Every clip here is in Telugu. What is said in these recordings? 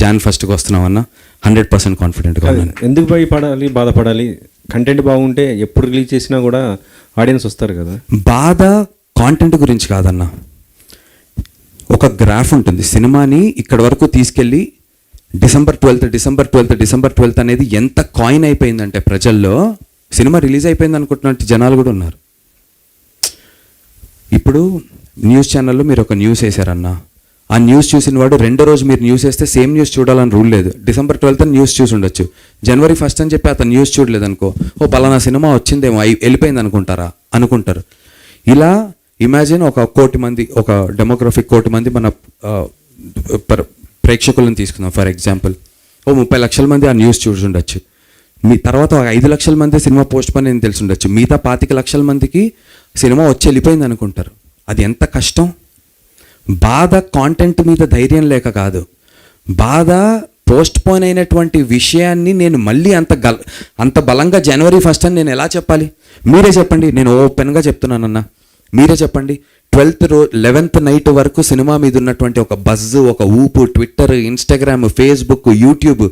Jan 1st వస్తున్నామన్నా 100% కాన్ఫిడెంట్గా ఉన్నాను. ఎందుకు భయపడాలి, బాధపడాలి? కంటెంట్ బాగుంటే ఎప్పుడు రిలీజ్ చేసినా కూడా ఆడియన్స్ వస్తారు కదా. బాధ కాంటెంట్ గురించి కాదన్నా, ఒక గ్రాఫ్ ఉంటుంది. సినిమాని ఇక్కడి వరకు తీసుకెళ్ళి డిసెంబర్ 12th అనేది ఎంత కాయిన్ అయిపోయిందంటే ప్రజల్లో, సినిమా రిలీజ్ అయిపోయింది అనుకుంటున్నట్టు జనాలు కూడా ఉన్నారు. ఇప్పుడు న్యూస్ ఛానల్లో మీరు ఒక న్యూస్ వేశారన్నా, ఆ న్యూస్ చూసిన వాడు రెండో రోజు మీరు న్యూస్ వేస్తే సేమ్ న్యూస్ చూడాలని రూల్ లేదు. December 12th న్యూస్ చూసి ఉండొచ్చు, January 1st అని చెప్పి అతను న్యూస్ చూడలేదు అనుకో, ఓ పలానా సినిమా వచ్చిందేమో వెళ్ళిపోయింది అనుకుంటారు. ఇలా ఇమాజిన్ ఒక 1 కోటి మంది, ఒక డెమోగ్రఫిక్ 1 కోటి మంది మన ప్రేక్షకులను తీసుకుందాం ఫర్ ఎగ్జాంపుల్. ఓ 30 లక్షల మంది ఆ న్యూస్ చూసి ఉండొచ్చు. మీ తర్వాత 5 లక్షల మంది సినిమా పోస్ట్ పోన్ అని తెలిసి ఉండొచ్చు. మిగతా 25 లక్షల మందికి సినిమా వచ్చి వెళ్ళిపోయింది అనుకుంటారు. అది ఎంత కష్టం. బాధ కాంటెంట్ మీద ధైర్యం లేక కాదు, బాధ పోస్ట్ పోన్ అయినటువంటి విషయాన్ని నేను మళ్ళీ అంత బలంగా January 1st అని నేను ఎలా చెప్పాలి? మీరే చెప్పండి. నేను ఓపెన్గా చెప్తున్నానన్నా, మీరే చెప్పండి. 11th నైట్ వరకు సినిమా మీద ఉన్నటువంటి ఒక బజ్, ఒక ఊపు, ట్విట్టర్, ఇన్స్టాగ్రామ్, ఫేస్బుక్, యూట్యూబ్,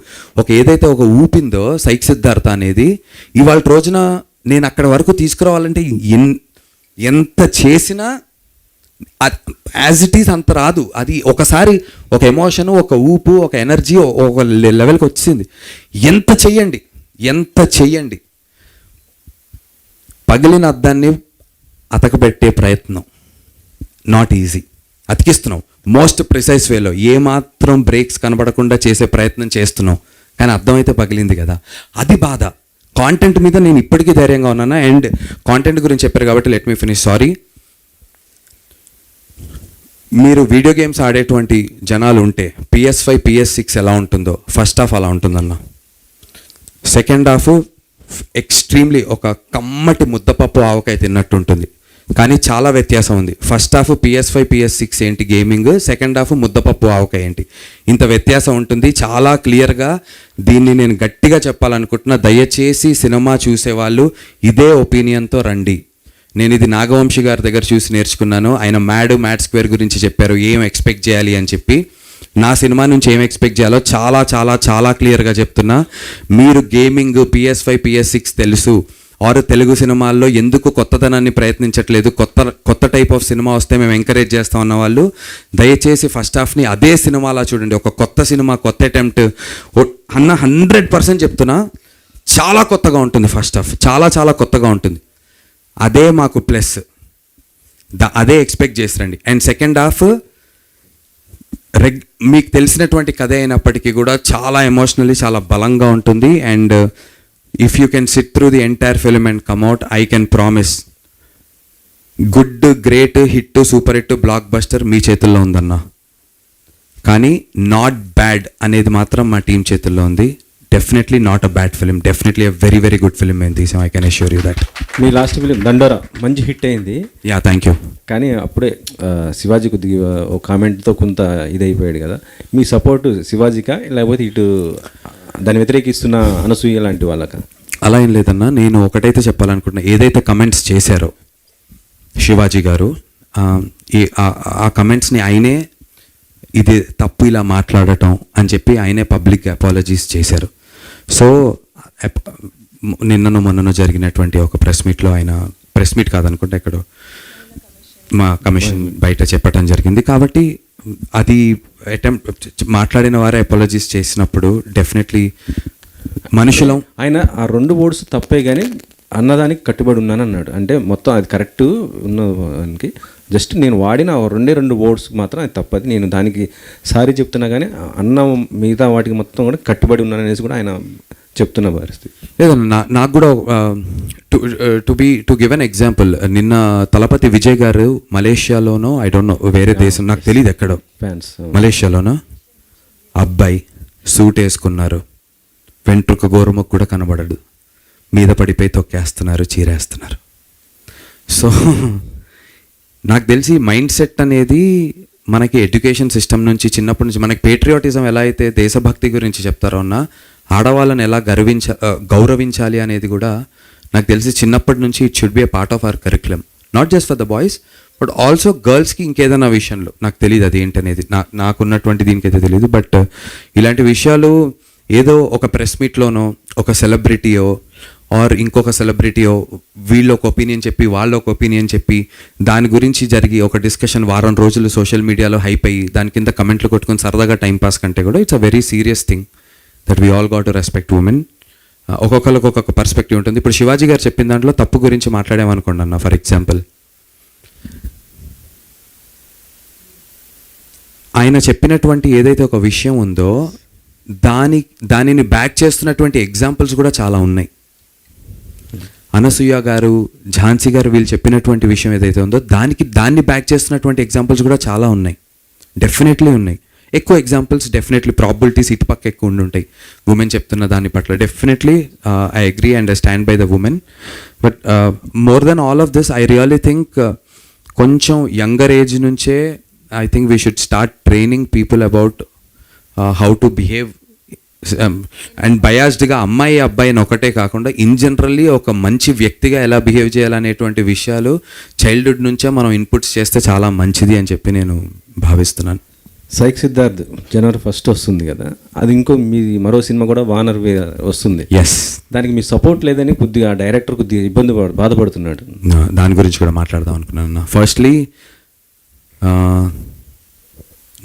ఏదైతే ఒక ఊపిందో సైక్ సిద్ధార్థ అనేది, ఇవాళ రోజున నేను అక్కడ వరకు తీసుకురావాలంటే ఎంత చేసినా యాజ్ ఇట్ ఈస్ అంత రాదు. అది ఒకసారి ఒక ఎమోషను, ఒక ఊపు, ఒక ఎనర్జీ ఒక లెవెల్కి వచ్చింది. ఎంత చెయ్యండి పగిలిన అద్దాన్ని అతకబెట్టే ప్రయత్నం నాట్ ఈజీ. అతికిస్తున్నాం మోస్ట్ ప్రిసైజ్ వేలో, ఏమాత్రం బ్రేక్స్ కనబడకుండా చేసే ప్రయత్నం చేస్తున్నాం, కానీ అర్థమైతే పగిలింది కదా, అది బాధ. కాంటెంట్ మీద నేను ఇప్పటికీ ధైర్యంగా ఉన్నాను. అండ్ కాంటెంట్ గురించి చెప్పారు కాబట్టి లెట్ మీ ఫినిష్. సారీ, మీరు వీడియో గేమ్స్ ఆడేటువంటి జనాలు ఉంటే PS5 PS6 ఎలా ఉంటుందో ఫస్ట్ హాఫ్ అలా ఉంటుందన్న. సెకండ్ హాఫ్ ఎక్స్ట్రీమ్లీ ఒక కమ్మటి ముద్దపప్పు ఆవకాయ తిన్నట్టు ఉంటుంది, కానీ చాలా వ్యత్యాసం ఉంది. ఫస్ట్ హాఫ్ PS5 PS6 ఏంటి గేమింగ్, సెకండ్ హాఫ్ ముద్దపప్పు ఆవకాయ ఏంటి, ఇంత వ్యత్యాసం ఉంటుంది. చాలా క్లియర్గా దీన్ని నేను గట్టిగా చెప్పాలనుకుంటున్నా. దయచేసి సినిమా చూసేవాళ్ళు ఇదే ఒపీనియన్తో రండి. నేను ఇది నాగవంశీ గారి దగ్గర చూసి నేర్చుకున్నాను. ఆయన మ్యాడ్ స్క్వేర్ గురించి చెప్పారు, ఏం ఎక్స్పెక్ట్ చేయాలి అని చెప్పి. నా సినిమా నుంచి ఏం ఎక్స్పెక్ట్ చేయాలో చాలా చాలా చాలా క్లియర్గా చెప్తున్నా. మీరు గేమింగ్, PS5 PS6 తెలుసు, ఆరు తెలుగు సినిమాల్లో ఎందుకు కొత్తదనాన్ని ప్రయత్నించట్లేదు, కొత్త టైప్ ఆఫ్ సినిమా వస్తే మేము ఎంకరేజ్ చేస్తా ఉన్న వాళ్ళు దయచేసి ఫస్ట్ హాఫ్ని అదే సినిమాలా చూడండి. ఒక కొత్త సినిమా, కొత్త అటెంప్ట్ అన్న 100% చెప్తున్నా, చాలా కొత్తగా ఉంటుంది. ఫస్ట్ హాఫ్ చాలా చాలా కొత్తగా ఉంటుంది. అదే మాకు ప్లస్, అదే ఎక్స్పెక్ట్ చేసిరండి. అండ్ సెకండ్ హాఫ్ మీకు తెలిసినటువంటి కథ అయినప్పటికీ కూడా చాలా ఎమోషనల్లీ చాలా బలంగా ఉంటుంది. And if you can sit through the entire film and come out, I can promise good, great, hit, super hit, blockbuster మీ చేతుల్లో ఉందన్న. కానీ నాట్ బ్యాడ్ అనేది మాత్రం మా టీం చేతుల్లో ఉంది. Definitely not a bad film, definitely a very very good film మేము తీసాం. I can assure you that. మీ లాస్ట్ ఫిలిం దండోరా మంచి హిట్ అయింది. Yeah, thank you. కానీ అప్పుడే శివాజీ కొద్దిగా ఒక కామెంట్తో కొంత ఇదైపోయాడు కదా. మీ సపోర్ట్ శివాజీకా లేకపోతే ఇటు దాన్ని వ్యతిరేకిస్తున్న అనసూయ లాంటి వాళ్ళక? అలా ఏం లేదన్నా, నేను ఒకటైతే చెప్పాలనుకుంటున్నా. ఏదైతే కమెంట్స్ చేశారో శివాజీ గారు, ఆ కమెంట్స్ని ఆయనే ఇది తప్పు ఇలా మాట్లాడటం అని చెప్పి ఆయనే పబ్లిక్ అపాలజీస్ చేశారు. సో మొన్ననో జరిగినటువంటి ఒక ప్రెస్ మీట్లో, ఆయన ప్రెస్ మీట్ కాదనుకుంటే ఎక్కడో మా కమిషన్ బయట చెప్పడం జరిగింది. కాబట్టి అది అటెంప్ట్ మాట్లాడిన వారే అపాలజీస్ చేసినప్పుడు డెఫినెట్లీ మనుషులం. ఆయన ఆ 2 వర్డ్స్ తప్పే కానీ అన్నదానికి కట్టుబడి ఉన్నాను అన్నాడు. అంటే మొత్తం అది కరెక్ట్ ఉన్నదానికి, జస్ట్ నేను వాడిన 2 వర్డ్స్ మాత్రం అది తప్పది. నేను దానికి సారీ చెప్తున్నా కానీ అన్న మిగతా వాటికి మొత్తం కూడా కట్టుబడి ఉన్నాను అనేసి కూడా ఆయన చెప్తున్న పరిస్థితి. లేదన్నా, నాకు కూడా టు గివ్ అన్ ఎగ్జాంపుల్, నిన్న తలపతి విజయ్ గారు మలేషియాలోనో, ఐ డోంట్ నో వేరే దేశం నాకు తెలియదు ఎక్కడో, ఫ్యాన్స్ మలేషియాలోనో అబ్బాయి సూట్ వేసుకున్నారు, వెంట్రుక గోరుముకు కూడా కనబడడు, మీద పడిపోయి తొక్కేస్తున్నారు, చీరేస్తున్నారు. సో నాకు తెలిసి మైండ్ సెట్ అనేది మనకి ఎడ్యుకేషన్ సిస్టమ్ నుంచి, చిన్నప్పటి నుంచి మనకి పేట్రియాటిజం ఎలా అయితే దేశభక్తి గురించి చెప్తారో అన్న, ఆడవాళ్ళని ఎలా గౌరవించాలి అనేది కూడా నాకు తెలిసి చిన్నప్పటి నుంచి it should be a part of our curriculum. Not just for the boys but also గర్ల్స్కి ఇంకేదైనా విషయంలో నాకు తెలియదు అది ఏంటనేది, నాకున్నటువంటి దీనికైతే తెలియదు. బట్ ఇలాంటి విషయాలు ఏదో ఒక ప్రెస్ మీట్లోనో ఒక సెలబ్రిటీయో ఆర్ ఇంకొక సెలబ్రిటీయో వీళ్ళు ఒక ఒపీనియన్ చెప్పి వాళ్ళు ఒక ఒపీనియన్ చెప్పి దాని గురించి జరిగి ఒక డిస్కషన్ వారం రోజులు సోషల్ మీడియాలో హైప్ అయ్యి దాని కింద కమెంట్లు కొట్టుకొని సరదాగా టైంపాస్ కంటే కూడా it's a very serious thing that we all got to respect women. ఒక్కొక్కరికి ఒక్కొక్క పర్స్పెక్టివ్ ఉంటుంది. ఇప్పుడు శివాజీ గారు చెప్పిన దాంట్లో తప్పు గురించి మాట్లాడామనుకోండి అన్న, ఫర్ ఎగ్జాంపుల్ ఆయన చెప్పినటువంటి ఏదైతే ఒక విషయం ఉందో దానిని బ్యాక్ చేస్తున్నటువంటి ఎగ్జాంపుల్స్ కూడా చాలా ఉన్నాయి. అనసూయ గారు, ఝాన్సీ గారు వీళ్ళు చెప్పినటువంటి విషయం ఏదైతే ఉందో దాన్ని బ్యాక్ చేస్తున్నటువంటి ఎగ్జాంపుల్స్ కూడా చాలా ఉన్నాయి, డెఫినెట్లీ ఉన్నాయి. ఎక్కువ ఎగ్జాంపుల్స్ డెఫినెట్లీ ప్రాబిలిటీస్ ఇటుపక్క ఎక్కువ ఉండుంటాయి ఉమెన్ చెప్తున్న దాని పట్ల. Definitely I agree and I stand by the women. But more than all of this I really think కొంచెం యంగర్ ఏజ్ నుంచే I think we should start training people about how to behave and బయాస్డ్గా అమ్మాయి అబ్బాయిని ఒకటే కాకుండా ఇన్ జనరల్లీ ఒక మంచి వ్యక్తిగా ఎలా బిహేవ్ చేయాలనేటువంటి విషయాలు చైల్డ్హుడ్ నుంచే మనం ఇన్పుట్స్ చేస్తే చాలా మంచిది అని చెప్పి నేను భావిస్తున్నాను. సైక్ సిద్ధార్థ్ జనవరి 1 వస్తుంది కదా, అది ఇంకో మీ మరో సినిమా కూడా వానర్ వస్తుంది. ఎస్, దానికి మీ సపోర్ట్ లేదని కొద్దిగా డైరెక్టర్ కొద్దిగా బాధపడుతున్నాడు. దాని గురించి కూడా మాట్లాడదాం అనుకున్నాను. ఫస్ట్లీ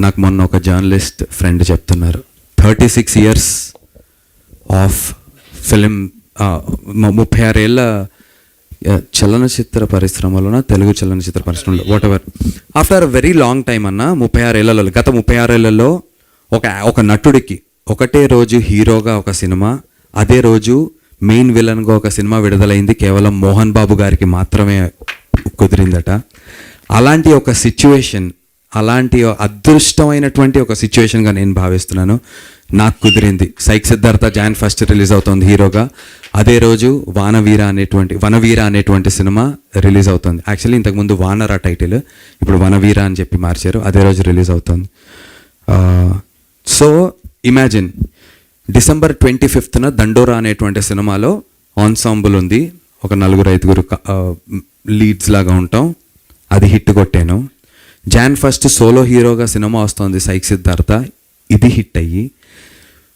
నాకు మొన్న ఒక జర్నలిస్ట్ ఫ్రెండ్ చెప్తున్నారు 36 years ఆఫ్ ఫిలిం, 36 ఏళ్ళ చలనచిత్ర పరిశ్రమలోన, తెలుగు చలనచిత్ర పరిశ్రమలో what ever, after a very long time అన్న, 36 ఏళ్లలో, గత 36 ఏళ్లలో ఒక నటుడికి ఒకటే రోజు హీరోగా ఒక సినిమా, అదే రోజు మెయిన్ విలన్గా ఒక సినిమా విడుదలైంది కేవలం మోహన్ బాబు గారికి మాత్రమే కుదిరిందట. అలాంటి ఒక సిచ్యువేషన్, అలాంటి అదృష్టమైనటువంటి ఒక సిచ్యువేషన్గా నేను భావిస్తున్నాను. నాకు కుదిరింది. సైక్ సిద్ధార్థ Jan 1 రిలీజ్ అవుతుంది హీరోగా, అదే రోజు వనవీర అనేటువంటి సినిమా రిలీజ్ అవుతుంది. యాక్చువల్లీ ఇంతకుముందు వానర్ ఆ టైటిల్, ఇప్పుడు వనవీర అని చెప్పి మార్చారు. అదే రోజు రిలీజ్ అవుతుంది. సో ఇమాజిన్, December 25th దండోరా అనేటువంటి సినిమాలో ఆన్సాంబుల్ ఉంది, ఒక 4-5 లీడ్స్ లాగా ఉంటాం, అది హిట్ కొట్టాను. Jan 1 సోలో హీరోగా సినిమా వస్తుంది సైక్ సిద్ధార్థ, ఇది హిట్ అయ్యి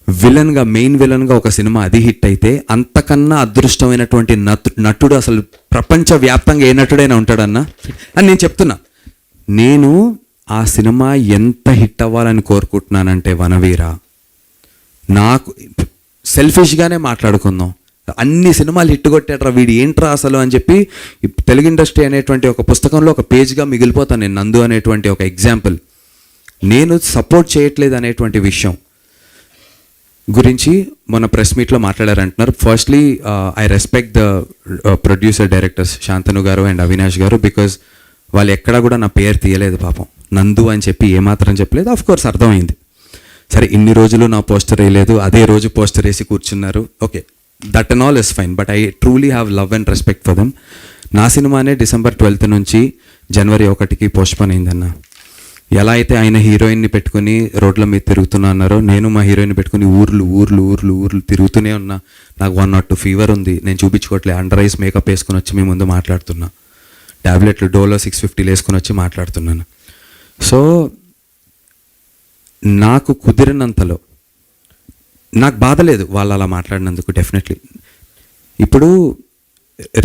విలన్గా, మెయిన్ విలన్గా ఒక సినిమా అది హిట్ అయితే అంతకన్నా అదృష్టమైనటువంటి నటుడు అసలు ప్రపంచవ్యాప్తంగా ఏ నటుడైనా ఉంటాడన్నా అని నేను చెప్తున్నా. నేను ఆ సినిమా ఎంత హిట్ అవ్వాలని కోరుకుంటున్నానంటే వనవీర, నాకు సెల్ఫిష్గానే మాట్లాడుకుందాం, అన్ని సినిమాలు హిట్ కొట్టాడ్రా వీడు ఏంట్రా అసలు అని చెప్పి తెలుగు ఇండస్ట్రీ అనేటువంటి ఒక పుస్తకంలో ఒక పేజ్గా మిగిలిపోతాను నేను. నందు అనేటువంటి ఒక ఎగ్జాంపుల్. నేను సపోర్ట్ చేయట్లేదు అనేటువంటి విషయం గురించి మన ప్రెస్ మీట్లో మాట్లాడారంటున్నారు. Firstly I respect the producer directors Shantanu garu and Avinash గారు, బికాజ్ వాళ్ళు ఎక్కడా కూడా నా పేరు తీయలేదు పాపం. నందు అని చెప్పి ఏమాత్రం చెప్పలేదు. ఆఫ్ కోర్స్ అర్థమైంది, సరే ఇన్ని రోజులు నా పోస్టర్ వేయలేదు, అదే రోజు పోస్టర్ వేసి కూర్చున్నారు, okay, that and all is fine. But I truly have love and respect for them. నా సినిమానే December 12th నుంచి January 1కి పోస్ట్పోన్ అయిందన్న. ఎలా అయితే ఆయన హీరోయిన్ని పెట్టుకుని రోడ్ల మీద తిరుగుతున్నా అన్నారో, నేను మా హీరోయిన్ పెట్టుకుని ఊర్లు తిరుగుతూనే ఉన్నా. నాకు 102 ఫీవర్ ఉంది, నేను చూపించుకోవట్లే, అండర్ ఐస్ మేకప్ వేసుకొని వచ్చి మీ ముందు మాట్లాడుతున్నా, ట్యాబ్లెట్లు డోలో 650 వేసుకొని వచ్చి మాట్లాడుతున్నాను. సో నాకు కుదిరినంతలో నాకు బాధ లేదు వాళ్ళు అలా మాట్లాడినందుకు. డెఫినెట్లీ ఇప్పుడు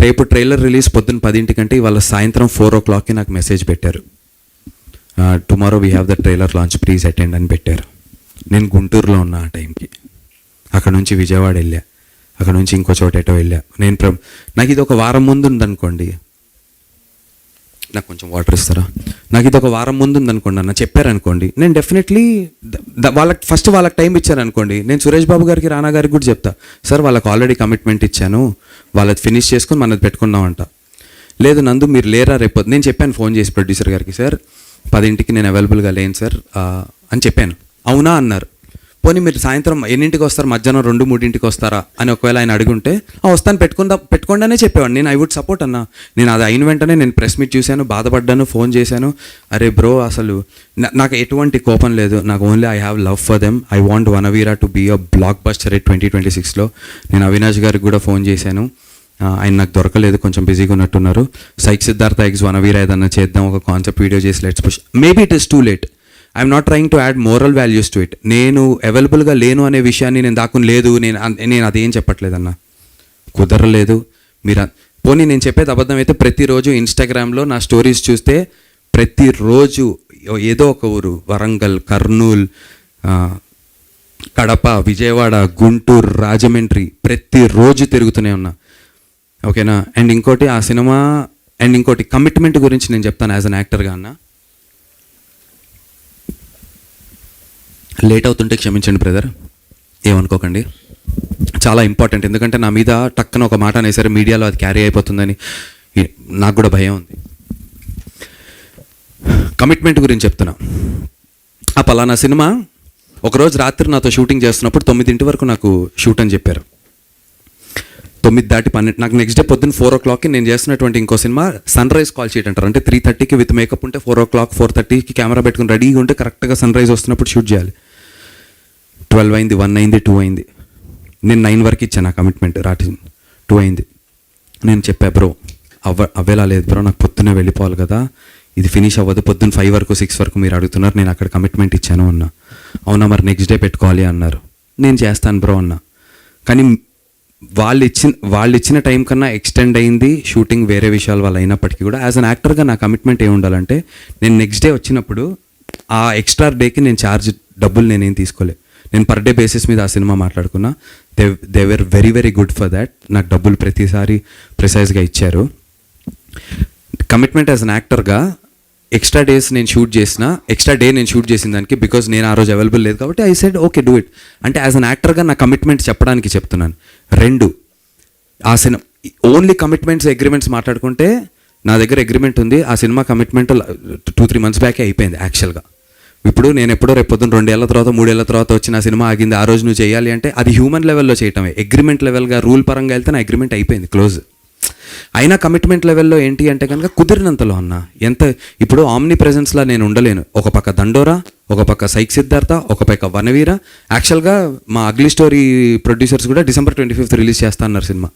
రేపు ట్రైలర్ రిలీజ్ పొద్దున్న 10 ఇవాళ సాయంత్రం 4 o'clockకి నాకు మెసేజ్ పెట్టారు, tomorrow we have the trailer launch, please attend అని పెట్టారు. నేను గుంటూరులో ఉన్నా ఆ టైంకి, అక్కడ నుంచి విజయవాడ వెళ్ళా, అక్కడ నుంచి ఇంకో చోట ఎటో వెళ్ళా. నాకు ఇది ఒక వారం ముందు ఉందనుకోండి, నాకు కొంచెం వాటర్ ఇస్తారా, నాకు ఇది ఒక వారం ముందు ఉందనుకోండి అన్న చెప్పారనుకోండి, నేను డెఫినెట్లీ వాళ్ళకి టైం ఇచ్చారనుకోండి, నేను సురేష్ బాబు గారికి, రానా గారికి కూడా చెప్తా, సార్ వాళ్ళకి ఆల్రెడీ కమిట్మెంట్ ఇచ్చాను, వాళ్ళది ఫినిష్ చేసుకొని మనది పెట్టుకున్నామంట. లేదు నందు మీరు లేరా రేపు, నేను చెప్పాను ఫోన్ చేసి ప్రొడ్యూసర్ గారికి, సార్ 10ంటికి నేను అవైలబుల్గా లేను సార్ అని చెప్పాను. అవునా అన్నారు. పోనీ మీరు సాయంత్రం ఎన్నింటికి వస్తారు, మధ్యాహ్నం 2-3ంటికి వస్తారా అని ఒకవేళ ఆయన అడుగుంటే వస్తాను పెట్టుకోండి అనే చెప్పేవాడు. నేను ఐ వుడ్ సపోర్ట్ అన్న. నేను అది అయిన వెంటనే నేను ప్రెస్ మీట్ చూశాను, బాధపడ్డాను, ఫోన్ చేశాను, అరే బ్రో అసలు నాకు ఎటువంటి కోపం లేదు, నాకు only I have love for them, I want Vanaveera to be a blockbuster 2026లో. నేను అవినాష్ గారికి కూడా ఫోన్ చేశాను, ఆయన నాకు దొరకలేదు, కొంచెం బిజీగా ఉన్నట్టున్నారు. సైక్ సిద్ధార్థ ఎగ్స్ వనవీర ఏదన్నా చేద్దాం, ఒక కాన్సెప్ట్ వీడియో చేసి let's push. Maybe it is too late. I'm not trying to add moral values to it. నేను అవైలబుల్గా లేను అనే విషయాన్ని నేను దాక్కుని లేదు, నేను అదేం చెప్పట్లేదన్నా. కుదరలేదు. మీరు పోనీ నేను చెప్పేది అబద్ధం అయితే ప్రతిరోజు ఇన్స్టాగ్రామ్లో నా స్టోరీస్ చూస్తే ప్రతిరోజు ఏదో ఒక ఊరు, వరంగల్, కర్నూలు, కడప, విజయవాడ, గుంటూరు, రాజమండ్రి ప్రతిరోజు తిరుగుతూనే ఉన్నా. ఓకేనా? అండ్ ఇంకోటి ఆ సినిమా అండ్ ఇంకోటి కమిట్మెంట్ గురించి నేను చెప్తాను యాజ్ అన్ యాక్టర్గా అన్న. లేట్ అవుతుంటే క్షమించండి బ్రదర్, ఏమనుకోకండి. చాలా ఇంపార్టెంట్, ఎందుకంటే నా మీద టక్కన ఒక మాట అనేసరి మీడియాలో అది క్యారీ అయిపోతుందని నాకు కూడా భయం ఉంది. కమిట్మెంట్ గురించి చెప్తున్నా. ఆ పలానా సినిమా ఒకరోజు రాత్రి నాతో షూటింగ్ చేస్తున్నప్పుడు 9 వరకు నాకు షూట్ అని చెప్పారు. 9 దాటి 12 నాకు నెక్స్ట్ డే పొద్దున్న 4 o'clockకి నేను చేస్తున్నటువంటి ఇంకో సినిమా సన్ రైజ్ కాల్ షీట్ అంటారు. అంటే 3:30కి విత్ మేకప్ ఉంటే 4 o'clock 4:30కి కెమెరా పెట్టుకుని రెడీగా ఉంటే కరెక్ట్గా సన్ రైజ్ వస్తున్నప్పుడు షూట్ చేయాలి. 12 అయింది, 1 అయింది, 2 అయింది. నేను 9 వరకు ఇచ్చాను ఆ కమిట్మెంట్. రాత్రి 2 అయింది. నేను చెప్పా బ్రో అవ్వేలా లేదు బ్రో, నాకు పొద్దున్నే వెళ్ళిపోవాలి కదా, ఇది ఫినిష్ అవ్వదు, పొద్దున్న 5 వరకు 6 వరకు మీరు అడుగుతున్నారు, నేను అక్కడ కమిట్మెంట్ ఇచ్చాను అన్నా. అవునా మరి నెక్స్ట్ డే పెట్టుకోవాలి అన్నారు. నేను చేస్తాను బ్రో అన్నా. కానీ వాళ్ళు ఇచ్చిన టైం కన్నా ఎక్స్టెండ్ అయింది షూటింగ్, వేరే విషయాల వల్ల అయినప్పటికీ కూడా యాజ్ అన్ యాక్టర్గా నా కమిట్మెంట్ ఏమి ఉండాలంటే నేను నెక్స్ట్ డే వచ్చినప్పుడు ఆ ఎక్స్ట్రా డేకి నేను ఛార్జ్ డబ్బులు నేనేం తీసుకోలేదు. నేను పర్ డే బేసిస్ మీద ఆ సినిమా మాట్లాడుకున్నా. They were very very good for that. నాకు డబ్బులు ప్రతిసారి ప్రిసైజ్గా ఇచ్చారు. కమిట్మెంట్ యాజ్ అన్ యాక్టర్గా ఎక్స్ట్రా డేస్ నేను షూట్ చేసిన, ఎక్స్ట్రా డే నేను షూట్ చేసిన దానికి బికాజ్ నేను ఆ రోజు అవైలబుల్ లేదు కాబట్టి I said okay do it. అంటే యాజ్ అన్ యాక్టర్గా నా కమిట్మెంట్ చెప్పడానికి చెప్తున్నాను. 2 ఆ సినిమా ఓన్లీ కమిట్మెంట్స్ అగ్రిమెంట్స్ మాట్లాడుకుంటే నా దగ్గర అగ్రిమెంట్ ఉంది. ఆ సినిమా కమిట్మెంట్ 2-3 months బ్యాకే అయిపోయింది యాక్చువల్గా. ఇప్పుడు నేను ఎప్పుడో రేపు పొద్దున్న 2 ఏళ్ల తర్వాత 3 ఏళ్ల తర్వాత వచ్చిన సినిమా ఆగింది, ఆ రోజు నువ్వు చేయాలి అంటే అది హ్యూమన్ లెవెల్లో చేయటమే. అగ్రిమెంట్ లెవెల్గా రూల్ పరంగా వెళ్తే నా అగ్రిమెంట్ అయిపోయింది, క్లోజ్. అయినా కమిట్మెంట్ లెవెల్లో ఏంటి అంటే కనుక కుదిరినంతలో అన్న. ఎంత ఇప్పుడు ఆమ్ని ప్రెజెన్స్లా నేను ఉండలేను. ఒక పక్క దండోరా, ఒక పక్క సైక్ సిద్ధార్థ, ఒక పక్క వనవీర. యాక్చువల్గా మా అగ్లీ స్టోరీ ప్రొడ్యూసర్స్ కూడా December 25th రిలీజ్ చేస్తా అన్నారు సినిమా.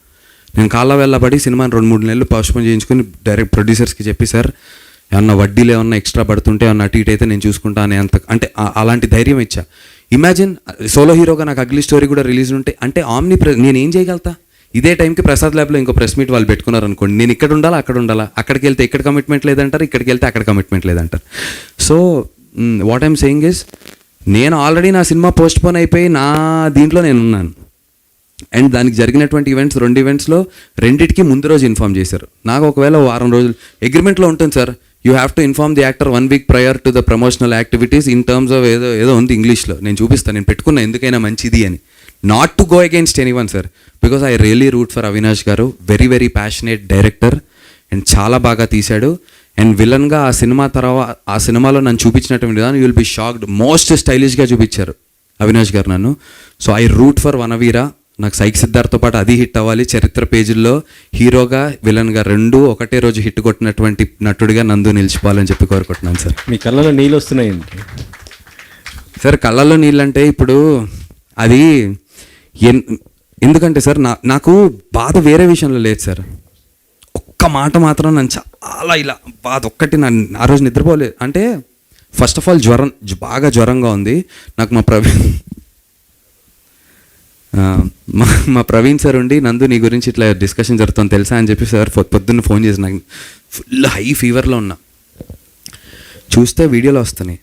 నేను కాళ్ళ వెళ్ళబడి సినిమాని 2-3 నెలలు పోస్ట్పోన్ చేయించుకుని డైరెక్ట్ ప్రొడ్యూసర్స్కి చెప్పి, సార్ ఏమన్నా వడ్డీలు ఏమన్నా ఎక్స్ట్రా పడుతుంటే ఏమన్నా అటు ఇటు అయితే నేను చూసుకుంటా అని అంటే అలాంటి ధైర్యం ఇచ్చా. ఇమాజిన్ సోలో హీరోగా నాకు అగ్లీ స్టోరీ కూడా రిలీజ్ ఉంటే అంటే నేను ఏం చేయగలుగుతా? ఇదే టైంకి ప్రసాద్ ల్యాబ్లో ఇంకో ప్రెస్ మీట్ వాళ్ళు పెట్టుకున్నారు అనుకోండి, నేను ఇక్కడ ఉండాలా అక్కడ ఉండాలా, అక్కడికి వెళ్తే ఇక్కడ కమిట్మెంట్ లేదంటారు, ఇక్కడికి వెళ్తే అక్కడ కమిట్మెంట్ లేదంటారు. So what I'm saying is, నేను ఆల్రెడీ నా సినిమా పోస్ట్పోన్ అయిపోయి నా దీంట్లో నేను ఉన్నాను. అండ్ దానికి జరిగినటువంటి 2 ఈవెంట్స్లో రెండింటికి ముందు రోజు ఇన్ఫామ్ చేశారు. నాకు ఒకవేళ వారం రోజులు అగ్రిమెంట్లో ఉంటుంది sir, you have to inform the actor 1 week prior to the promotional activities in terms of ఏదో ఉంది ఇంగ్లీష్లో, నేను చూపిస్తాను, నేను పెట్టుకున్నా ఎందుకైనా మంచిది అని. Not to go against anyone sir, because I really root for Avinash garu. Very very passionate director and చాలా బాగా తీశాడు. అండ్ విలన్గా ఆ సినిమాలో నన్ను చూపించినటువంటి విధానం you will be shocked. Most స్టైలిష్గా చూపించారు అవినాష్ గారు నన్ను. So I root for Vanaveera. నాకు సైక్ సిద్ధార్థతో పాటు అది హిట్ అవ్వాలి. చరిత్ర పేజీల్లో హీరోగా విలన్గా 2 ఒకటే రోజు హిట్ కొట్టినటువంటి నటుడిగా నందు నిలిచిపోవాలని చెప్పి కోరుకుంటున్నాను సార్. మీ కళ్ళలో నీళ్ళు వస్తున్నాయండి సార్? కళ్ళల్లో నీళ్ళు అంటే ఇప్పుడు అది ఎందుకంటే సార్ నాకు బాధ వేరే విషయంలో లేదు సార్. ఒక్క మాట మాత్రం నన్ను చాలా ఇలా బాధ ఒక్కటి, నన్ను ఆ రోజు నిద్రపోలేదు. అంటే ఫస్ట్ ఆఫ్ ఆల్ బాగా జ్వరంగా ఉంది నాకు. మా ప్రవీణ్ సార్ ఉండి, నందు నీ గురించి ఇట్లా డిస్కషన్ జరుగుతుంది తెలుసా అని చెప్పి సార్ పొద్దున్న ఫోన్ చేసి, నాకు ఫుల్ హై ఫీవర్లో ఉన్నా. చూస్తే వీడియోలో వస్తున్నాయి,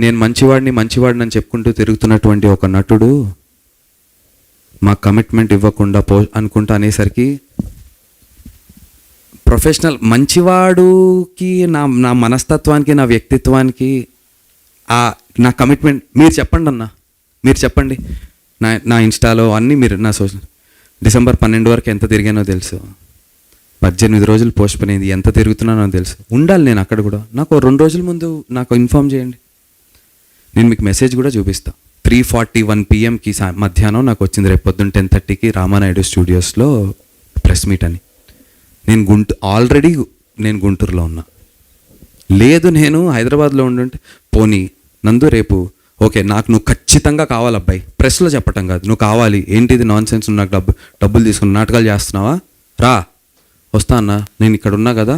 నేను మంచివాడిని అని చెప్పుకుంటూ తిరుగుతున్నటువంటి ఒక నటుడు మా కమిట్మెంట్ ఇవ్వకుండా అనుకుంటా అనేసరికి ప్రొఫెషనల్ మంచివాడుకి నా మనస్తత్వానికి నా వ్యక్తిత్వానికి నా కమిట్మెంట్ మీరు చెప్పండి అన్న, మీరు చెప్పండి. నా ఇన్స్టాలో అన్నీ మీరు నా సోషల్ December 12 వరకు ఎంత తిరిగానో తెలుసు. 18 రోజులు పోస్ట్పోన్ అయింది, ఎంత తిరుగుతున్నానో తెలుసు. ఉండాలి నేను అక్కడ కూడా. నాకు 2 రోజుల ముందు నాకు ఇన్ఫామ్ చేయండి, నేను మీకు మెసేజ్ కూడా చూపిస్తాను. 3:41 PM మధ్యాహ్నం నాకు వచ్చింది, రేపు పొద్దున్న 10:30కి రామానాయుడు స్టూడియోస్లో ప్రెస్ మీట్ అని. నేను ఆల్రెడీ గుంటూరులో ఉన్నా. లేదు నేను హైదరాబాద్లో ఉండుంటే పోనీ నందు రేపు ఓకే నాకు నువ్వు ఖచ్చితంగా కావాలి అబ్బాయి, ప్రెస్లో చెప్పటం కాదు, నువ్వు కావాలి, ఏంటిది నాన్ సెన్స్, నాకు డబ్బులు తీసుకుని నాటకాలు చేస్తున్నావా, రా వస్తా అన్న, నేను ఇక్కడ ఉన్నా కదా,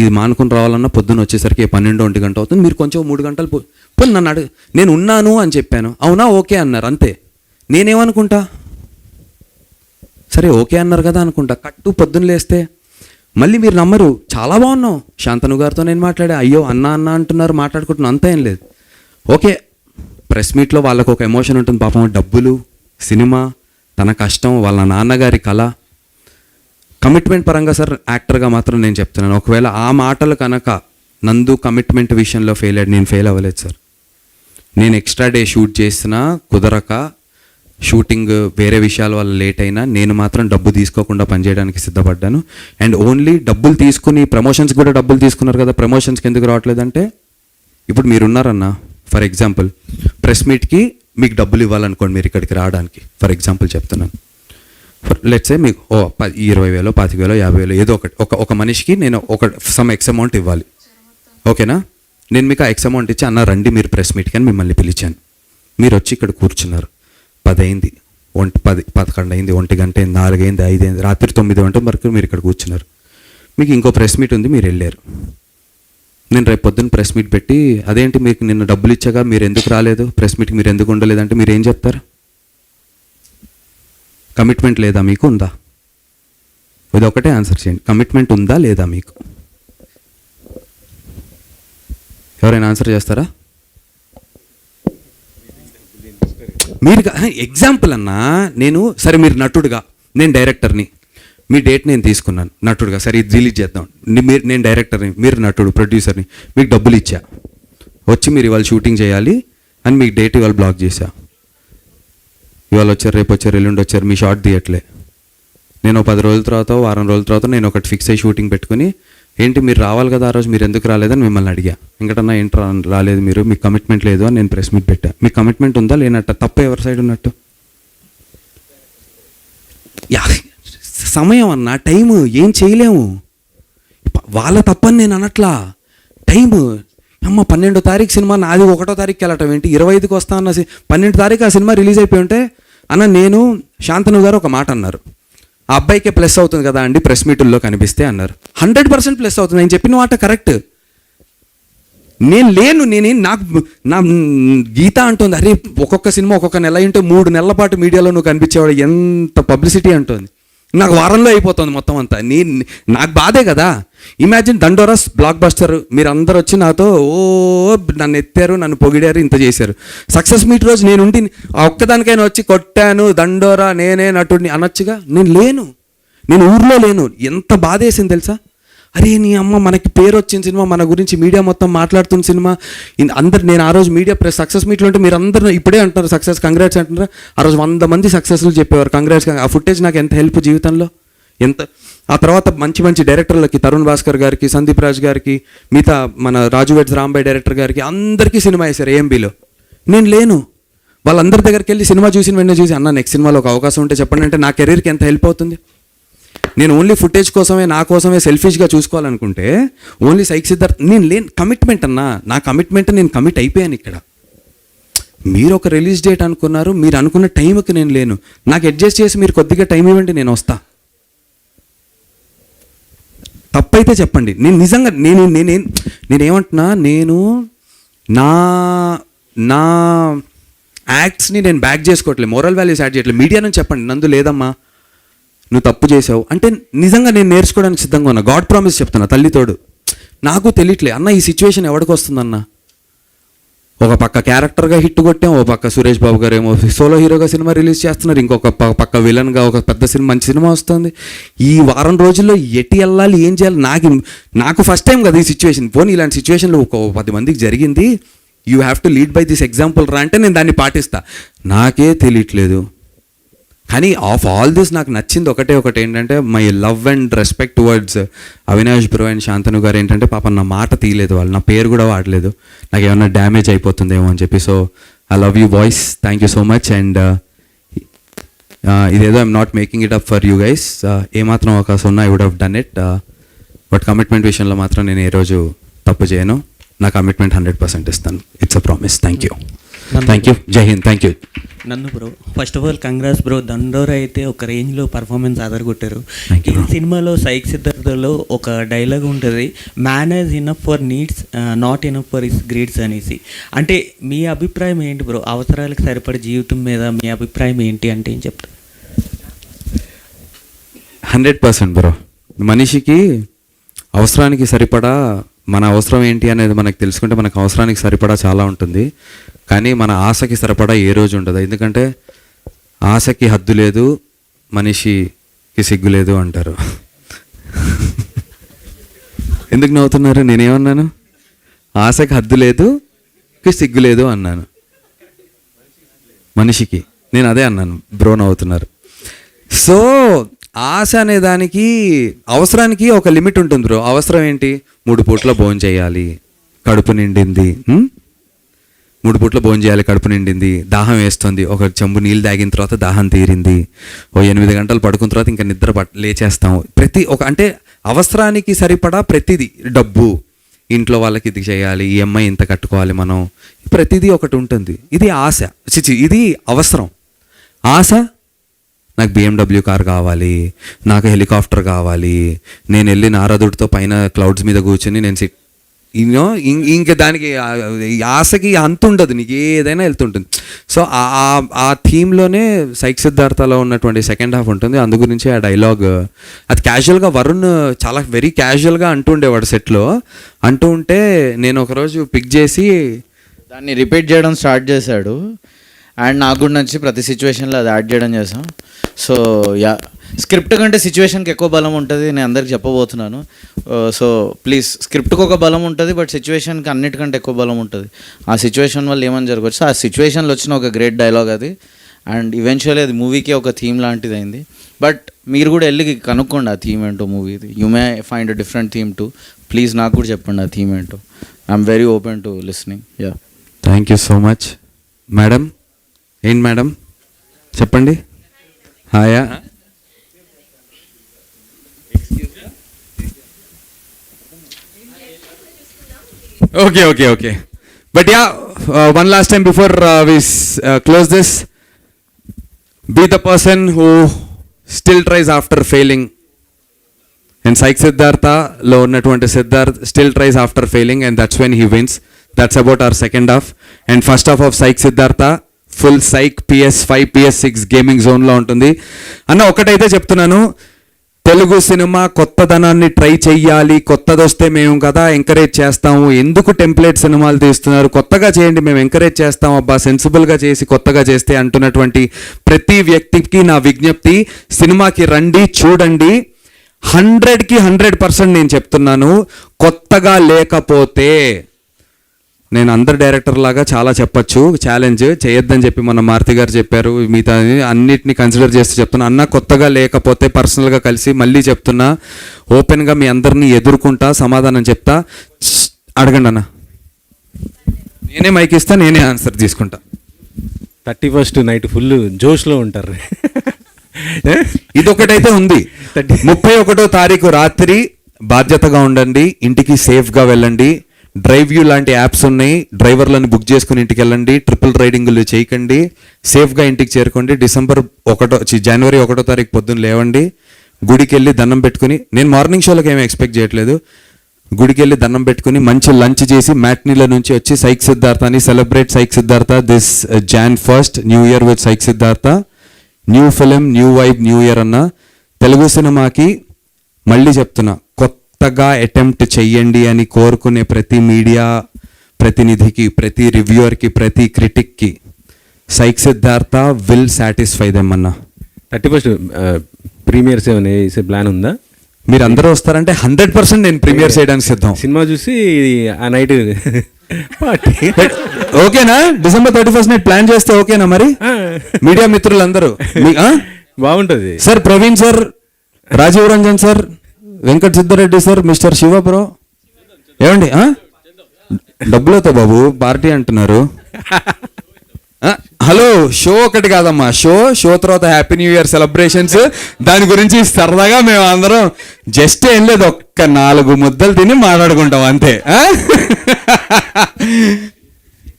ఇది మానుకుని రావాలన్నా పొద్దున్న వచ్చేసరికి 12-1 గంట అవుతుంది, మీరు కొంచెం 3 గంటలు పోయి నన్ను నేను ఉన్నాను అని చెప్పాను, అవునా ఓకే అన్నారు, అంతే. నేనేమనుకుంటా, సరే ఓకే అన్నారు కదా అనుకుంటా, కట్టు పొద్దున్న లేస్తే మళ్ళీ మీరు నమ్మరు, చాలా బాగున్నావు, శాంతను గారితో నేను మాట్లాడా, అయ్యో అన్న అన్న అంటున్నారు, మాట్లాడుకుంటున్నాను, అంతా ఏం లేదు. ఓకే ప్రెస్ మీట్లో వాళ్ళకు ఒక ఎమోషన్ ఉంటుంది పాపం, డబ్బులు, సినిమా, తన కష్టం, వాళ్ళ నాన్నగారి కళ, కమిట్మెంట్ పరంగా సార్ యాక్టర్గా మాత్రం నేను చెప్తున్నాను, ఒకవేళ ఆ మాటలు కనుక నందు కమిట్మెంట్ విషయంలో ఫెయిల్ అయ్యాడు, నేను ఫెయిల్ అవ్వలేదు సార్. నేను ఎక్స్ట్రా డే షూట్ చేసినా కుదరక, షూటింగ్ వేరే విషయాల వల్ల లేట్ అయినా నేను మాత్రం డబ్బు తీసుకోకుండా పనిచేయడానికి సిద్ధపడ్డాను. అండ్ ఓన్లీ డబ్బులు తీసుకుని ప్రమోషన్స్కి కూడా డబ్బులు తీసుకున్నారు కదా, ప్రమోషన్స్కి ఎందుకు రావట్లేదంటే, ఇప్పుడు మీరున్నారన్న ఫర్ ఎగ్జాంపుల్ ప్రెస్ మీట్కి మీకు డబ్బులు ఇవ్వాలనుకోండి, మీరు ఇక్కడికి రావడానికి ఫర్ ఎగ్జాంపుల్ చెప్తున్నాను, లెట్స్ సే మీకు 20,000 25,000 50,000 ఏదో ఒక మనిషికి నేను సమ్ ఎక్స్ అమౌంట్ ఇవ్వాలి, ఓకేనా. నేను మీకు ఆ ఎక్స్ అమౌంట్ ఇచ్చి అన్న రండి మీరు ప్రెస్ మీట్కి అని మిమ్మల్ని పిలిచాను, మీరు వచ్చి ఇక్కడ కూర్చున్నారు, 10 అయింది, 11 అయింది, 1 గంట అయింది, 4 అయింది, 5 అయింది, రాత్రి 9 గంటల వరకు మీరు ఇక్కడ కూర్చున్నారు, మీకు ఇంకో ప్రెస్ మీట్ ఉంది, మీరు వెళ్ళారు. నేను రేపు పొద్దున్న ప్రెస్ మీట్ పెట్టి అదేంటి మీకు నిన్న డబ్బులు ఇచ్చాగా మీరు ఎందుకు రాలేదు, ప్రెస్ మీట్కి మీరు ఎందుకు ఉండలేదంటే మీరు ఏం చెప్తారు? కమిట్మెంట్ లేదా మీకు, ఉందా? ఇది ఒకటే ఆన్సర్ చేయండి, కమిట్మెంట్ ఉందా లేదా మీకు? ఎవరైనా ఆన్సర్ చేస్తారా? మీరు ఎగ్జాంపుల్ అన్నా, నేను సరే మీరు నటుడుగా, నేను డైరెక్టర్ని, మీ డేట్ నేను తీసుకున్నాను నటుడుగా, సరే ఇది రిలీజ్ చేద్దాం, నేను డైరెక్టర్ని, మీరు నటుడు ప్రొడ్యూసర్ని, మీకు డబ్బులు ఇచ్చా, వచ్చి మీరు ఇవాళ షూటింగ్ చేయాలి అని మీకు డేట్ ఇవాళ బ్లాక్ చేశా, ఇవాళ వచ్చారు, రేపు వచ్చారు, ఎల్లుండి వచ్చారు, మీ షార్ట్ తీయట్లే, నేను 10 రోజుల తర్వాత వారం రోజుల తర్వాత నేను ఒకటి ఫిక్స్ అయ్యి షూటింగ్ పెట్టుకుని, ఏంటి మీరు రావాలి కదా ఆ రోజు మీరు ఎందుకు రాలేదని మిమ్మల్ని అడిగా, ఇంకటన్నా ఏంటి రాలేదు మీరు, మీకు కమిట్మెంట్ లేదు అని నేను ప్రెస్ మీట్ పెట్టా, మీకు కమిట్మెంట్ ఉందా లేనట్ట, తప్ప ఎవరి సైడ్ ఉన్నట్టు? సమయం అన్న, టైము ఏం చేయలేము, వాళ్ళ తప్పని నేను అనట్లా, టైము అమ్మ 12వ తారీఖు సినిమా నాది 1వ తారీఖుకి వెళ్ళటం ఏంటి, 25కి వస్తా అన్న 12వ తారీఖు ఆ సినిమా రిలీజ్ అయిపోయి ఉంటే అన్న, నేను శాంతను గారు ఒక మాట అన్నారు, ఆ అబ్బాయికే ప్లస్ అవుతుంది కదా అండి ప్రెస్ మీటుల్లో కనిపిస్తే అన్నారు, 100% ప్లస్ అవుతుంది, నేను చెప్పిన మాట కరెక్ట్. నేను లేను, నా గీత అంటుంది, అరే ఒక్కొక్క సినిమా ఒక్కొక్క నెల ఉంటే 3 నెలల పాటు మీడియాలో నువ్వు కనిపించేవాడు, ఎంత పబ్లిసిటీ అంటుంది, నాకు వారంలో అయిపోతుంది మొత్తం అంతా, నాకు బాధే కదా. ఇమాజిన్ దండోరా బ్లాక్ బస్టర్, మీరు అందరు వచ్చి నాతో నన్ను ఎత్తారు, నన్ను పొగిడారు, ఇంత చేశారు, సక్సెస్ మీట్ రోజు నేనుండి ఆ ఒక్కదానికైనా వచ్చి కొట్టాను దండోరా నేనే నటుడిని అనొచ్చుగా, నేను లేను, నేను ఊర్లో లేను, ఎంత బాధ వేసింది తెలుసా. అరే నీ అమ్మ మనకి పేరు వచ్చిన సినిమా, మన గురించి మీడియా మొత్తం మాట్లాడుతున్న సినిమా, అందరు నేను ఆ రోజు మీడియా ప్రెస్ సక్సెస్ మీట్లో ఉంటే మీరు అందరూ ఇప్పుడే అంటారు సక్సెస్ కంగ్రాట్స్ అంటున్నారు, ఆ రోజు 100 మంది సక్సెస్లు చెప్పేవారు కంగ్రాట్స్, ఆ ఫుటేజ్ నాకు ఎంత హెల్ప్ జీవితంలో, ఎంత. ఆ తర్వాత మంచి డైరెక్టర్లకి, తరుణ్ భాస్కర్ గారికి, సందీప్ రాజ్ గారికి, మిగతా మన రాజు వెడ్స్ రాంబాయ్ డైరెక్టర్ గారికి అందరికీ సినిమా వేశారు ఏఎంబీలో, నేను లేను. వాళ్ళందరి దగ్గరికి వెళ్ళి సినిమా చూసిన వెంటనే చూసి అన్న నెక్స్ట్ సినిమాలో ఒక అవకాశం ఉంటే చెప్పండి అంటే నా కెరీర్కి ఎంత హెల్ప్ అవుతుంది. నేను ఓన్లీ ఫుటేజ్ కోసమే, నా కోసమే సెల్ఫిష్గా చూసుకోవాలనుకుంటే ఓన్లీ సైక్ సిద్ధార్థ్, నేను లేని కమిట్మెంట్ అన్నా, నా కమిట్మెంట్ నేను కమిట్ అయిపోయాను. ఇక్కడ మీరు ఒక రిలీజ్ డేట్ అనుకున్నారు, మీరు అనుకున్న టైంకి నేను లేను, నాకు అడ్జస్ట్ చేసి మీరు కొద్దిగా టైం ఇవ్వండి, నేను వస్తా. తప్పైతే చెప్పండి, నేను నిజంగా నేనేమంటున్నా, నేను నా యాక్ట్స్ని నేను బ్యాక్ చేసుకోవట్లేదు, మోరల్ వాల్యూస్ యాడ్ చేయట్లేదు. మీడియా నుంచి చెప్పండి నందు లేదమ్మా నువ్వు తప్పు చేసావు అంటే నిజంగా నేను నేర్చుకోవడానికి సిద్ధంగా ఉన్నా, గాడ్ ప్రామిస్ చెప్తున్నా, తల్లితోడు. నాకు తెలియట్లే అన్న ఈ సిచ్యువేషన్ ఎవరికి వస్తుందన్న. ఒక పక్క క్యారెక్టర్గా హిట్ కొట్టాం, ఒక పక్క సురేష్ బాబు గారు ఏమో సోలో హీరోగా సినిమా రిలీజ్ చేస్తున్నారు, ఇంకొక పక్క విలన్గా ఒక పెద్ద సినిమా, మంచి సినిమా వస్తుంది. ఈ వారం రోజుల్లో ఎటు వెళ్ళాలి, ఏం చేయాలి, నాకు ఫస్ట్ టైం కదా ఈ సిచ్యువేషన్. పోనీ ఇలాంటి సిచ్యువేషన్లో ఒక 10 మందికి జరిగింది, you have to lead by this example రా అంటే నేను దాన్ని పాటిస్తా. నాకే తెలియట్లేదు. కానీ ఆఫ్ ఆల్ దిస్ నాకు నచ్చింది ఒకటి ఏంటంటే my love and respect towards Avinash bro and Shantanu గారు. ఏంటంటే పాపం నా మాట తీయలేదు వాళ్ళు, నా పేరు కూడా వాడలేదు, నాకు ఏమన్నా డ్యామేజ్ అయిపోతుందేమో అని చెప్పి. So I love you boys, thank you so much. And ఇదేదో I'm not making it up for you guys, ఏమాత్రం అవకాశం ఉన్నా I would have done it. But commitment విషయంలో మాత్రం నేను ఏ రోజు తప్పు చేయను, నా కమిట్మెంట్ 100% ఇస్తాను. It's a promise. Thank you. Thank you. Jai Hind. Thank you. నన్ను bro, first of all congrats bro. Dandora అయితే ఒక రేంజ్లో పర్ఫార్మెన్స్ అదరగొట్టారు. Thank you, ఈ bro. సినిమాలో సైక్ సిద్ధార్థలో ఒక డైలాగ్ ఉంటుంది, man is enough for needs not enough for is greeds అనేసి. అంటే మీ అభిప్రాయం ఏంటి బ్రో? అవసరాలకు సరిపడే జీవితం మీద మీ అభిప్రాయం ఏంటి అంటే ఏం చెప్తారు? 100% బ్రో. మనిషికి అవసరానికి సరిపడా, మన అవసరం ఏంటి అనేది మనకు తెలుసుకుంటే మనకు అవసరానికి సరిపడా చాలా ఉంటుంది. కానీ మన ఆశకి సరిపడా ఏ రోజు ఉండదు. ఎందుకంటే ఆశకి హద్దు లేదు, మనిషికి సిగ్గు లేదు అంటారు. ఎందుకు నవ్వుతున్నారు? నేనేమన్నాను? ఆశకి హద్దు లేదు, సిగ్గు లేదు అన్నాను. మనిషికి నేను అదే అన్నాను. బ్రో నవ్వుతున్నారు. సో ఆశ అనే దానికి, అవసరానికి ఒక లిమిట్ ఉంటుంది బ్రో. అవసరం ఏంటి? 3 పూట్ల భోజనం చేయాలి, కడుపు నిండింది. 3 పూట్ల భోజనం చేయాలి, కడుపు నిండింది. దాహం వేస్తుంది, ఒక చెంబు నీళ్ళు తాగిన తర్వాత దాహం తీరింది. ఓ 8 గంటలు పడుకున్న తర్వాత ఇంకా నిద్ర లేచేస్తాం. అంటే అవసరానికి సరిపడా ప్రతిదీ, డబ్బు, ఇంట్లో వాళ్ళకి ఇది చేయాలి, ఈఎంఐ ఇంత కట్టుకోవాలి మనం, ప్రతిదీ ఒకటి ఉంటుంది. ఇది ఆశ. ఇది అవసరం. ఆశ, నాకు BMW కార్ కావాలి, నాకు హెలికాప్టర్ కావాలి, నేను వెళ్ళి నారదుడితో పైన క్లౌడ్స్ మీద కూర్చొని నేను ఇంకా దానికి ఆశకి అంత ఉండదు, నీకు ఏదైనా వెళ్తుంటుంది. సో ఆ థీమ్లోనే సైక్ సిద్ధార్థలో ఉన్నటువంటి సెకండ్ హాఫ్ ఉంటుంది. అందు గురించి ఆ డైలాగ్ అది క్యాజువల్గా వరుణ్ చాలా వెరీ క్యాజువల్గా అంటుండేవాడు సెట్లో. అంటూ ఉంటే నేను ఒకరోజు పిక్ చేసి దాన్ని రిపీట్ చేయడం స్టార్ట్ చేశాడు. అండ్ నాకు కూడా నచ్చి ప్రతి సిచ్యువేషన్లో అది యాడ్ చేయడం చేసాం. సో యా, స్క్రిప్ట్ కంటే సిచ్యువేషన్కి ఎక్కువ బలం ఉంటుంది, నేను అందరికి చెప్పబోతున్నాను. సో ప్లీజ్, స్క్రిప్ట్కి ఒక బలం ఉంటుంది, బట్ సిచ్యువేషన్కి అన్నిటికంటే ఎక్కువ బలం ఉంటుంది. ఆ సిచ్యువేషన్ వల్ల ఏమని జరగవచ్చు, ఆ సిచ్యువేషన్లో వచ్చిన ఒక గ్రేట్ డైలాగ్ అది. అండ్ ఈవెన్చువల్లీ అది మూవీకి ఒక థీమ్ లాంటిది అయింది. బట్ మీరు కూడా వెళ్ళి కనుక్కోండి ఆ థీమ్ ఏంటో మూవీది. You may find a different theme too. Please నాకు కూడా చెప్పండి ఆ థీమ్ ఏంటో. I'm very open to listening. Ya, thank you so much. Madam, ఏంటి మేడం చెప్పండి. హాయా? Okay okay okay. But ya, one last time before we close this. Be the person who still tries after failing. And psych సిద్ధార్థలో ఉన్నటువంటి Siddharth still tries after failing, and that's when he wins. That's about our second half. And first half of psych Siddhartha full psych PS5 PS6 gaming జోన్లో ఉంటుంది. అన్న ఒకటైతే చెప్తున్నాను, తెలుగు సినిమా కొత్తదనాన్ని ట్రై చెయ్యాలి, కొత్తది వస్తే మేము కదా ఎంకరేజ్ చేస్తాము. ఎందుకు టెంప్లెట్ సినిమాలు తీస్తున్నారు, కొత్తగా చేయండి, మేము ఎంకరేజ్ చేస్తాం అబ్బా, సెన్సిబుల్గా చేసి కొత్తగా చేస్తే అంటున్నటువంటి ప్రతి వ్యక్తికి నా విజ్ఞప్తి, సినిమాకి రండి, చూడండి. 100కి 100% నేను చెప్తున్నాను. కొత్తగా లేకపోతే, నేను అందరు డైరెక్టర్ లాగా చాలా చెప్పచ్చు, ఛాలెంజ్ చేయొద్దని చెప్పి మన మారుతి గారు చెప్పారు, మిగతా అన్నిటిని కన్సిడర్ చేస్తూ చెప్తున్నా. అన్న కొత్తగా లేకపోతే పర్సనల్గా కలిసి మళ్ళీ చెప్తున్నా, ఓపెన్గా మీ అందరినీ ఎదుర్కొంటా, సమాధానం చెప్తా. అడగండి అన్న, నేనే మైక్ ఇస్తా, నేనే ఆన్సర్ తీసుకుంటా. 31st నైట్ ఫుల్ జోష్లో ఉంటారు. ఇదొకటైతే ఉంది. 31వ తారీఖు రాత్రి బాధ్యతగా ఉండండి, ఇంటికి సేఫ్గా వెళ్ళండి. డ్రైవ్ యూ లాంటి యాప్స్ ఉన్నాయి, డ్రైవర్లను బుక్ చేసుకుని ఇంటికి వెళ్ళండి. ట్రిపుల్ రైడింగ్లు చేయకండి, సేఫ్గా ఇంటికి చేరుకోండి. జనవరి 1వ తారీఖు పొద్దున్న లేవండి, గుడికి వెళ్ళి దండం పెట్టుకుని, నేను మార్నింగ్ షోలకు ఏమీ ఎక్స్పెక్ట్ చేయట్లేదు, గుడికి వెళ్ళి దండం పెట్టుకుని మంచి లంచ్ చేసి మ్యాట్నీల నుంచి వచ్చి psych సిద్ధార్థని celebrate psych Siddhartha this Jan 1st, new year with psych Siddhartha. New film, new vibe, new year అన్న. తెలుగు సినిమాకి మళ్ళీ చెప్తున్నా, కొత్తగా అటెంప్ట్ చెయ్యండి అని కోరుకునే ప్రతి మీడియా ప్రతినిధికి, ప్రతి రివ్యూవర్కి, ప్రతి క్రిటిక్కి psych Siddhartha will satisfy them అన్న. 31st ప్రీమియర్స్ ఏమైనా వేసే ప్లాన్ ఉందా? మీరు అందరూ వస్తారంటే 100% నేను ప్రీమియర్ చేయడానికి సిద్ధం. సినిమా చూసి ఆ నైట్ పార్టీ ఓకేనా? December 31st నైట్ ప్లాన్ చేస్తే ఓకేనా? మరి మీడియా మిత్రులందరూ బాగుంటుంది sir. Praveen sir, Rajiv Ranjan sir, Venkat Siddareddy sir, mister Shiva bro, ఏమండి డబ్బులతో బాబు పార్టీ అంటున్నారు. హలో, షో ఒకటి కాదమ్మా, షో తర్వాత హ్యాపీ న్యూ ఇయర్ సెలబ్రేషన్స్, దాని గురించి సరదాగా మేము అందరం జస్ట్ ఏం లేదు, ఒక్క 4 ముద్దలు తిని మాట్లాడుకుంటాం అంతే.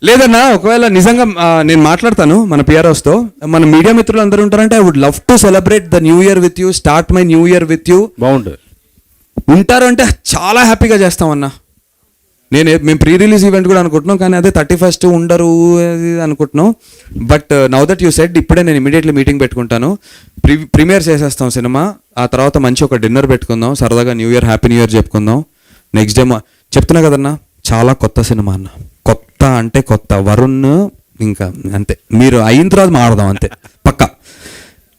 లేదన్నా ఒకవేళ నిజంగా నేను మాట్లాడతాను మన పిఆర్ఓస్తో, మన మీడియా మిత్రులు అందరూ ఉంటారంటే I would love to celebrate the new year with you, start my new year with you. బాగుంటుంది. ఉంటారు అంటే చాలా హ్యాపీగా చేస్తామన్నా. మేము ప్రీ రిలీజ్ ఈవెంట్ కూడా అనుకుంటున్నాం, కానీ అదే 31st ఉండరు అది అనుకుంటున్నాం. But now that you said, ఇప్పుడే నేను ఇమీడియట్లీ మీటింగ్ పెట్టుకుంటాను. ప్రీమియర్ చేసేస్తాం సినిమా, ఆ తర్వాత మంచి ఒక డిన్నర్ పెట్టుకుందాం, సరదాగా new year happy new year చెప్పుకుందాం. నెక్స్ట్ డే చెప్తున్నా కదన్నా, చాలా కొత్త సినిమా అన్న, కొత్త అంటే కొత్త. వరుణ్ ఇంకా అంతే, మీరు అయిన తర్వాత మాడదాం అంతే పక్కా.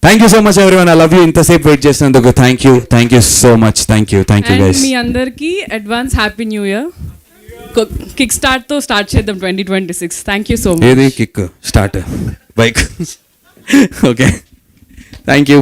Thank you so much everyone, I love you. ఇంతసేపు వెయిట్ చేసినందుకు thank you so much. Thank you guys. మీ అందరికీ advance happy new year. Kick స్టార్ట్తో స్టార్ట్ చేద్దాం 2026. Thank you so much. ఏది kick start bike? Okay, thank you.